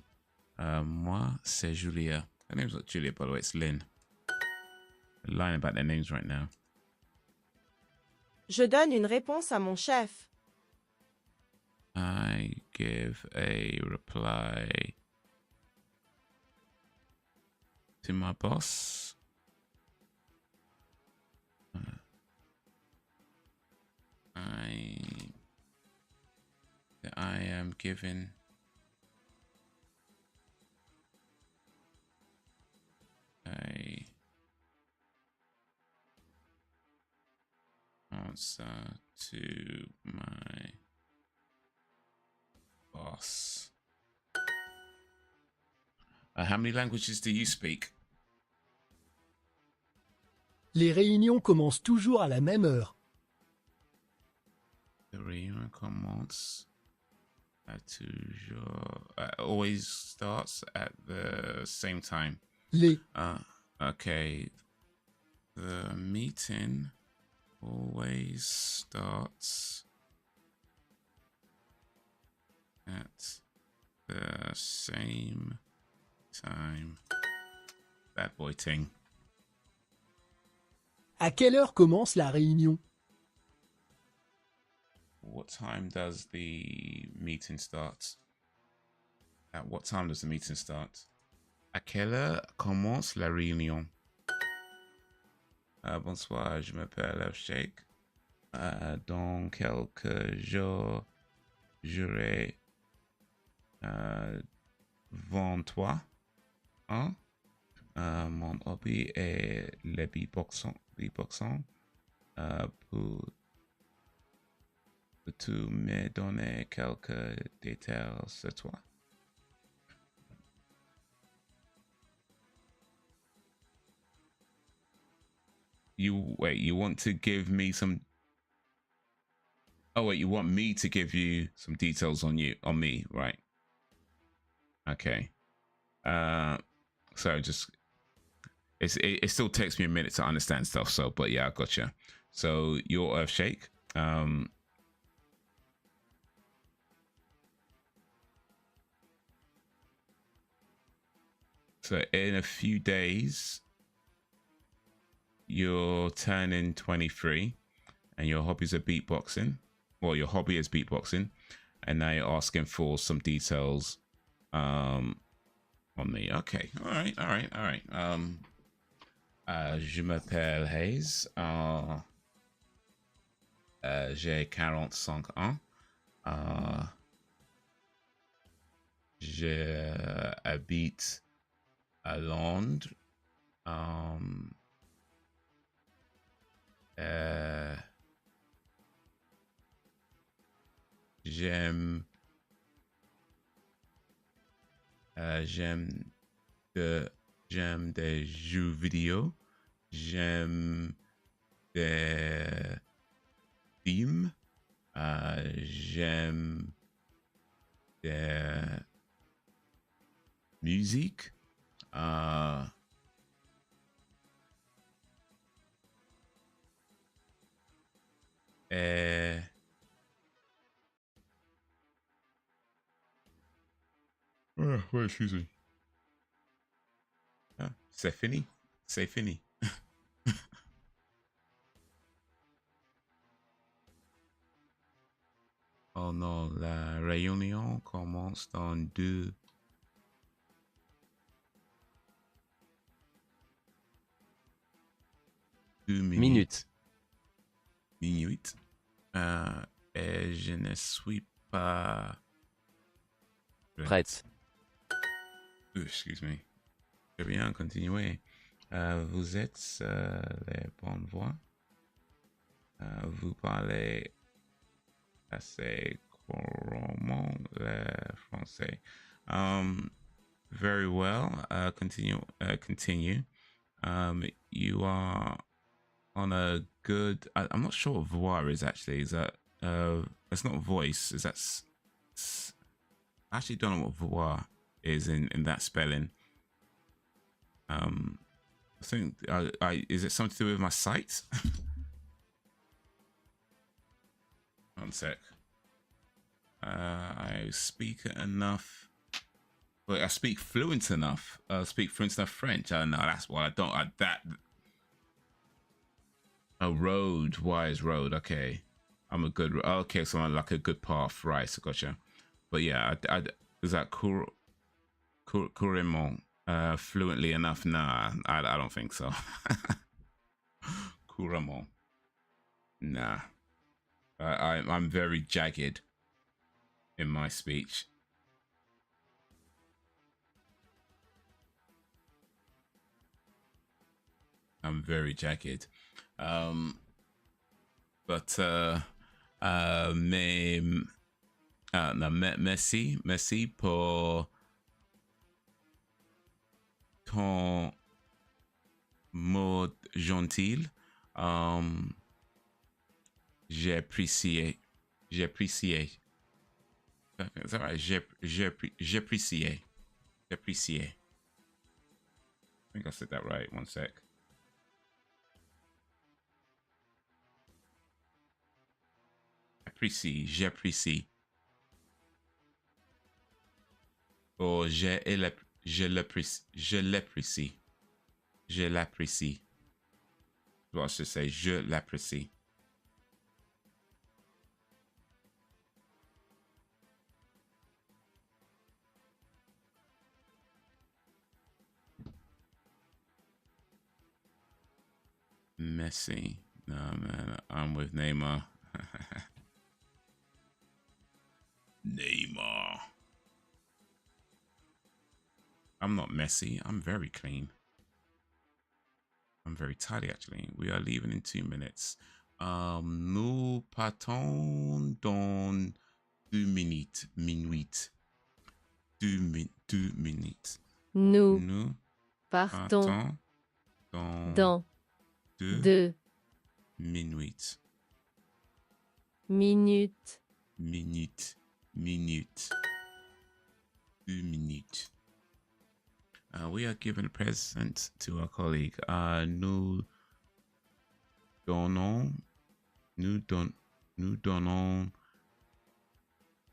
[SPEAKER 1] Moi, c'est Julia. Her name's not Julia, by the way, it's Lynn. I'm lying about their names right now.
[SPEAKER 4] Je donne une réponse à mon chef.
[SPEAKER 1] I give a reply to my boss. I am giving a answer to my boss. How many languages do you speak?
[SPEAKER 5] Les réunions commencent toujours à la même heure.
[SPEAKER 1] The reunion commence always starts at the same time.
[SPEAKER 5] Les
[SPEAKER 1] Okay. The meeting always starts at the same time. Bad boy ting.
[SPEAKER 5] À quelle heure commence la réunion?
[SPEAKER 1] What time does the meeting start? At what time does the meeting start? À quelle heure commence la réunion? Bonsoir, je m'appelle Sheikh. Dans quelques jours, j'aurai 23 ans. Mon hobby est le beatboxing. Peux-tu me donner quelques détails sur toi? You want to give me some... Oh, wait, you want me to give you some details on me, right? Okay. So just... It still takes me a minute to understand stuff, so, but yeah, I gotcha. So, you're Earthshake. So, in a few days, you're turning 23 and your hobbies are beatboxing. Well, your hobby is beatboxing, and now you're asking for some details on me. Okay, all right. Je m'appelle Haze. J'ai 45 ans. J'habite à Londres. J'aime des jeux vidéo. J'aime des films. J'aime des musiques. Ouais, excuse me. Ah, c'est fini. C'est fini. Oh non, la réunion commence dans 2 minutes. Et je ne suis pas
[SPEAKER 7] Prête.
[SPEAKER 1] Excuse me. Très bien, continuez. Vous êtes les bonnes voix. Vous parlez assez couramment le français. very well. Continue. You are on a good. I'm not sure what voix is actually. Is that it's not voice? Is that? I actually don't know what voix is in that spelling. I think is it something to do with my sight? One sec. I speak enough. But I speak fluent enough. Speak fluent enough French. I know that's why I don't. A road. Why is road? Okay, I'm a good. Okay, so I'm like a good path. Right. So gotcha. But yeah, is that couramment fluently enough? Nah, I don't think so. Couramment. Nah. I'm very jagged in my speech. I'm very jagged. Merci pour ton mot gentil. J'ai apprécié. Is that right? J'apprécié. I think I said that right. One sec. J'apprécie. Or je l'apprécie. Je l'apprécie. Well, I should say je l'apprécie. Messi. No, man, I'm with Neymar. Neymar. I'm not messy. I'm very clean. I'm very tidy, actually. We are leaving in 2 minutes. Nous partons dans 2 minutes. Deux minutes.
[SPEAKER 2] Nous partons dans
[SPEAKER 1] deux
[SPEAKER 2] 2
[SPEAKER 1] minutes.
[SPEAKER 2] minutes.
[SPEAKER 1] 2 minutes. We are giving a present to our colleague. Nous donnons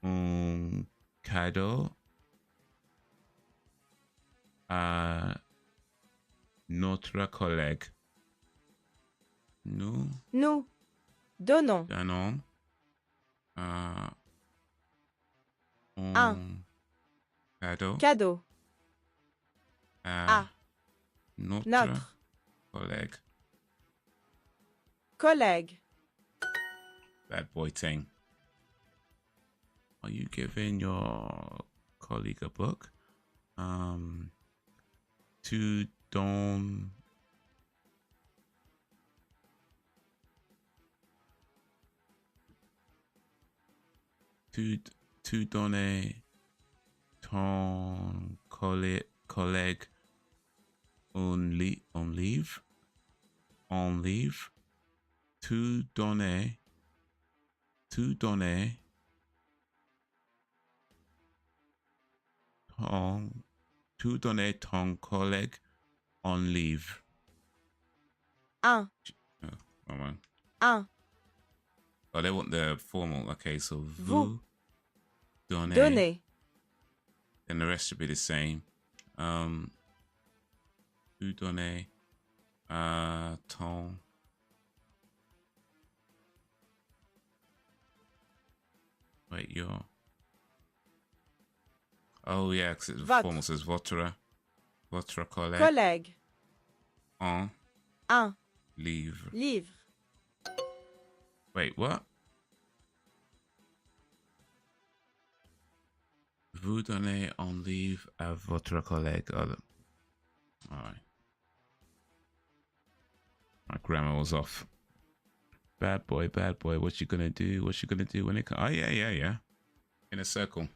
[SPEAKER 1] un cadeau à notre collègue. Nous
[SPEAKER 4] donnons
[SPEAKER 1] donnons
[SPEAKER 4] un
[SPEAKER 1] cadeau
[SPEAKER 4] à
[SPEAKER 1] notre
[SPEAKER 4] collègue.
[SPEAKER 1] Bad boy ting. Are you giving your colleague a book? To donner ton collègue on leave to donner ton collègue on leave.
[SPEAKER 4] Un.
[SPEAKER 1] Oh, they want the formal. Okay, so
[SPEAKER 4] Vous
[SPEAKER 1] donnez. Then the rest should be the same. Vous donnez ton wait your. Oh yeah, because the formal says votre collègue
[SPEAKER 4] Un.
[SPEAKER 1] livre. Wait, what? Vous donnez un livre à votre collègue. Oh, all right. My grammar was off. Bad boy. What you gonna do? When it comes? Oh yeah. In a circle.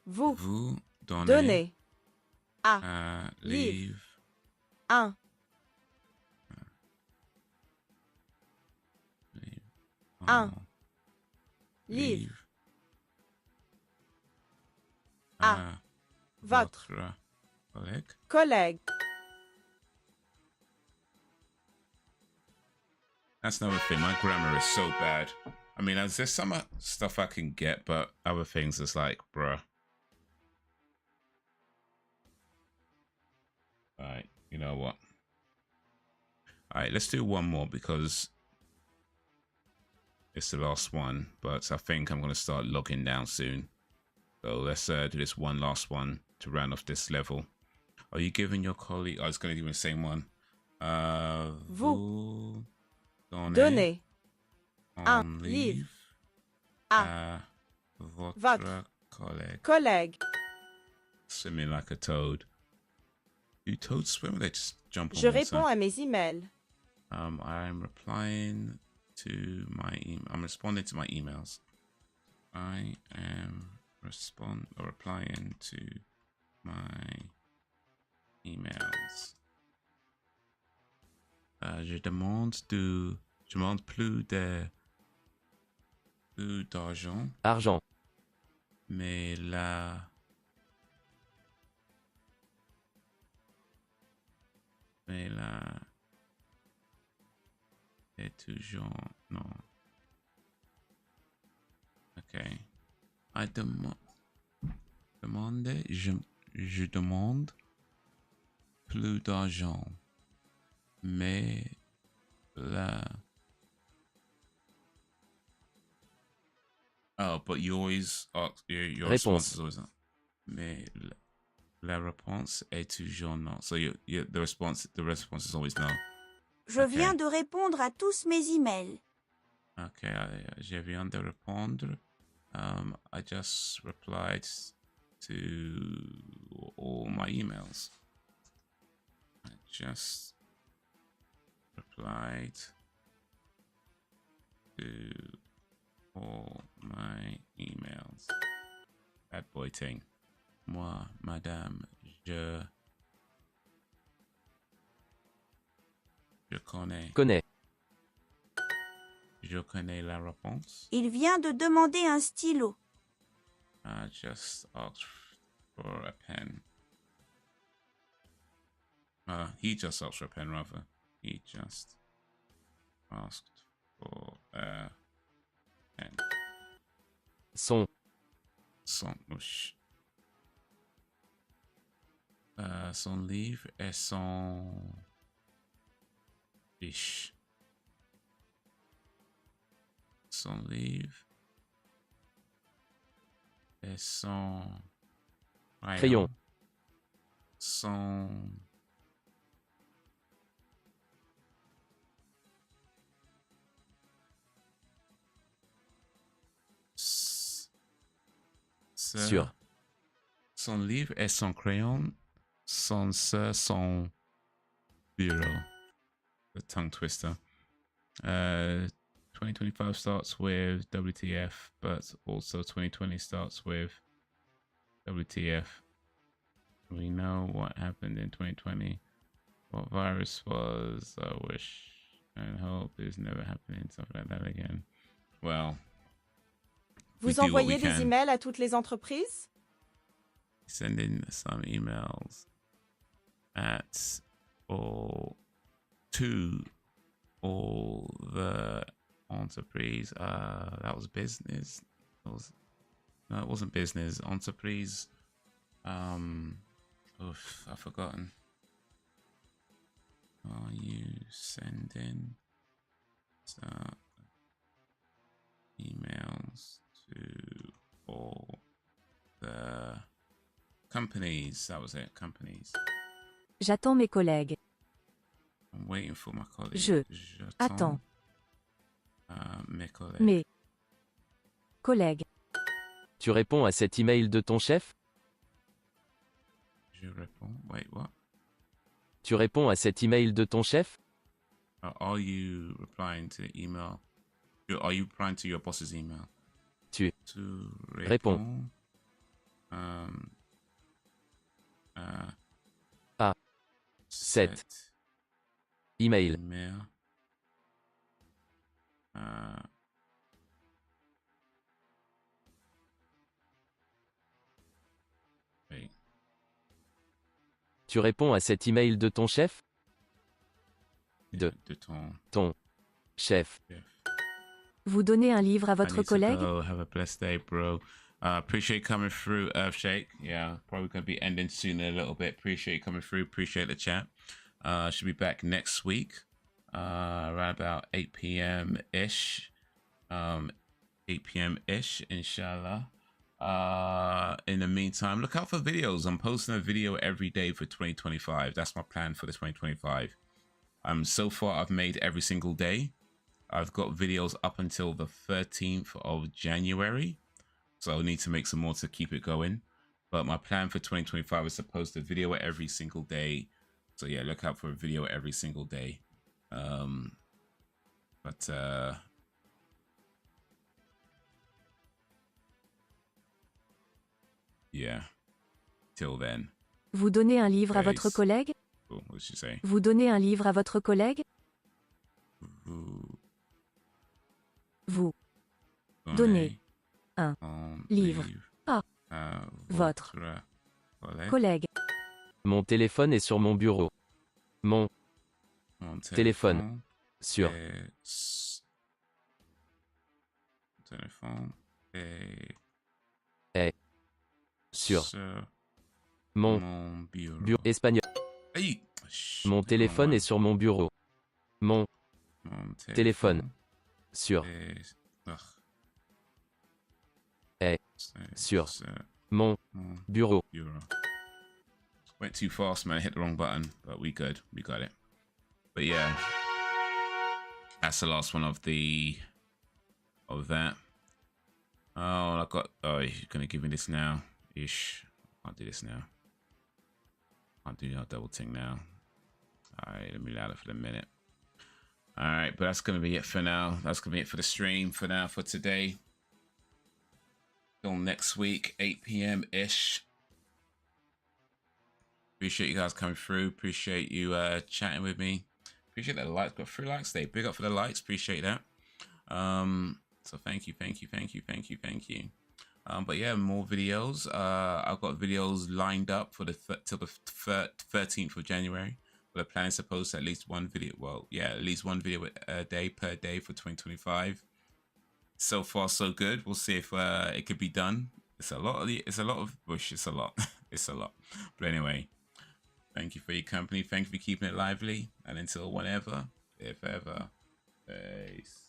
[SPEAKER 4] Vous.
[SPEAKER 1] Vous donnez.
[SPEAKER 4] Donnez. À.
[SPEAKER 1] Leave.
[SPEAKER 4] Un. Un. Livre. À. Votre.
[SPEAKER 1] Collègue.
[SPEAKER 4] Collègue.
[SPEAKER 1] That's another thing. My grammar is so bad. I mean, there's some stuff I can get, but other things it's like, bruh. Alright, you know what? Alright, let's do one more because it's the last one, but I think I'm going to start logging down soon. So let's do this one last one to round off this level. Are you giving your colleague... I was going to do the same one.
[SPEAKER 4] Vous.
[SPEAKER 1] Donnez.
[SPEAKER 4] Un livre. À.
[SPEAKER 1] Votre collègue.
[SPEAKER 4] Collègue.
[SPEAKER 1] Swimming like a toad. Do toads swim or they just jump on
[SPEAKER 4] Je
[SPEAKER 1] water?
[SPEAKER 4] réponds à mes emails.
[SPEAKER 1] I'm replying to my I'm responding to my emails. I am replying to my emails. Je demande plus d'argent.
[SPEAKER 7] Argent.
[SPEAKER 1] Mais là est toujours non. Ok. Je demande plus d'argent. Mais là. Oh, but you always ask your response is always not. Mais la réponse est toujours non. So the response is always no.
[SPEAKER 8] Je viens de répondre à tous mes emails.
[SPEAKER 1] Okay, je viens de répondre. I just replied to all my emails. I just replied to all my emails. Bad boy ting. Moi, madame, je
[SPEAKER 7] Connais.
[SPEAKER 1] Je connais la réponse.
[SPEAKER 8] Il vient de demander un stylo.
[SPEAKER 1] I just asked for a pen. He just asked for a pen, rather. He just asked for a pen.
[SPEAKER 7] Son.
[SPEAKER 1] Son livre et son fiche. Son livre et son
[SPEAKER 7] Crayon.
[SPEAKER 1] Son
[SPEAKER 7] Sûr.
[SPEAKER 1] Son livre et son crayon sont sur son bureau. The tongue twister. 2025 starts with WTF, but also 2020 starts with WTF. We know what happened in 2020. What virus was, I wish and hope is never happening, stuff like that again. Well,
[SPEAKER 4] Vous envoyez des emails à toutes les entreprises?
[SPEAKER 1] Sending some emails to all the entreprise. That was business. No, it wasn't business. Entreprise. I've forgotten. Are you sending some emails to all the companies? That was it. Companies.
[SPEAKER 6] J'attends mes collègues.
[SPEAKER 1] I'm waiting for my colleagues.
[SPEAKER 6] Attends.
[SPEAKER 1] Mes collègues.
[SPEAKER 6] Mes collègues.
[SPEAKER 7] Tu réponds à cet email de ton chef?
[SPEAKER 1] Je réponds. Wait, what?
[SPEAKER 7] Tu réponds à cet email de ton chef?
[SPEAKER 1] Are you replying to the email? Are you replying to your boss's email?
[SPEAKER 7] Tu
[SPEAKER 1] réponds
[SPEAKER 7] réponds Set. Email.
[SPEAKER 1] Email. Wait.
[SPEAKER 7] Tu réponds à cet email de ton chef?
[SPEAKER 1] De
[SPEAKER 7] Ton chef.
[SPEAKER 6] Vous donnez un livre à votre collègue?
[SPEAKER 1] Have a blessed day, bro. Appreciate coming through, Earthshake. Yeah, probably going to be ending soon in a little bit. Appreciate you coming through. Appreciate the chat. Should be back next week, around about 8 p.m.-ish. 8 p.m.-ish, inshallah. In the meantime, look out for videos. I'm posting a video every day for 2025. That's my plan for the 2025. So far, I've made every single day. I've got videos up until the 13th of January. So I'll need to make some more to keep it going. But my plan for 2025 is to post a video every single day. So yeah, look out for a video every single day. Yeah. Till then.
[SPEAKER 6] Vous donnez un livre à votre collègue?
[SPEAKER 1] Cool. What did she say?
[SPEAKER 6] Vous donnez un livre à votre collègue? Vous donnez un livre à votre collègue.
[SPEAKER 7] Mon téléphone est sur mon bureau. Mon téléphone sur
[SPEAKER 1] téléphone
[SPEAKER 7] est sur mon bureau espagnol.
[SPEAKER 1] Hey.
[SPEAKER 7] Mon téléphone est sur mon bureau. Mon téléphone sur est sur mon bureau.
[SPEAKER 1] Went too fast, man. I hit the wrong button, but we good. We got it. But yeah, that's the last one of that. Oh, I got. Oh, you're gonna give me this now, ish. Can't do this now. Can't do that double ting now. All right, let me allow it for the minute. All right, but that's gonna be it for now. That's gonna be it for the stream for now for today. Till next week, 8 p.m. ish. Appreciate you guys coming through. Appreciate you chatting with me. Appreciate that likes. Got 3 likes today. Big up for the likes. Appreciate that. So thank you. But yeah, more videos. I've got videos lined up for till the 13th of January. But the plan is to post at least one video. Well, yeah, at least one video a day per day for 2025. So far, so good. We'll see if it could be done. It's a lot. It's a lot. It's a lot. But anyway. Thank you for your company. Thank you for keeping it lively. And until whenever, if ever, peace.